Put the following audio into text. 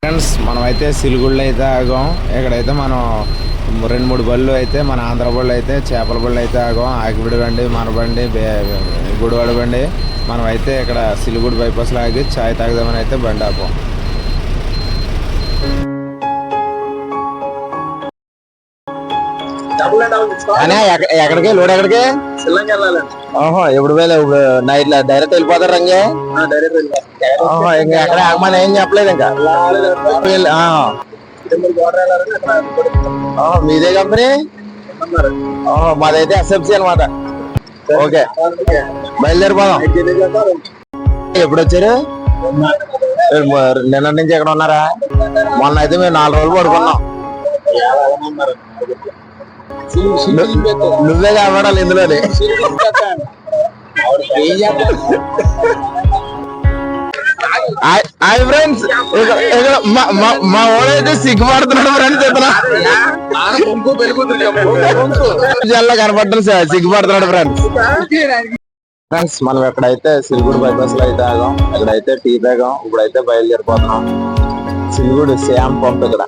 Friends మనమైతే సిలిగుడిలో అయితే ఆగాం. ఇక్కడైతే మనం 2-3 బళ్ళు అయితే మన ఆంధ్ర బళ్ళు అయితే చేపల బళ్ళు అయితే ఆగాం. ఆకివిడి బండి, మన బండి, గుడివాడ బండి. మనం అయితే ఇక్కడ సిలిగుడి బైపాస్లో ఆగి చాయ్ తాగుదామని అయితే బండి ఆపాం. ఎక్కడికి లోడ్ ఎక్కడికి ఓహో ఎప్పుడు పోయలే ఇప్పుడు నైట్ డైరెక్ట్ వెళ్ళిపోతారు రంగే ఇంకా ఎక్కడ ఆగమని ఏం చెప్పలేదు ఇంకా మీదే కంపెనీ మాదైతే ఎస్ఎఫ్సి అనమాట. ఓకే బయలుదేరిపోదాం. ఎప్పుడు వచ్చారు? నిన్న నుంచి ఎక్కడ ఉన్నారా? మొన్న అయితే మేము 4 రోజులు పడుకున్నాం. నువ్వే కాపాడాలి ఇందులోనే. హాయ్ ఫ్రెండ్స్, మా వాడైతే సిగ్గుపడుతున్నాడు ఫ్రెండ్స్. చెప్తున్నా కనపడడం సిగ్గుపడుతున్నాడు ఫ్రెండ్స్. ఫ్రెండ్స్ మనం ఎక్కడైతే సిలిగుడి బైపాస్ లో అయితే ఆగాం, ఇక్కడైతే టీ తాగాం. ఇప్పుడైతే బయలుదేరిపోతున్నాం. సిలిగుడి శ్యామ్ పంప్ ఇక్కడ.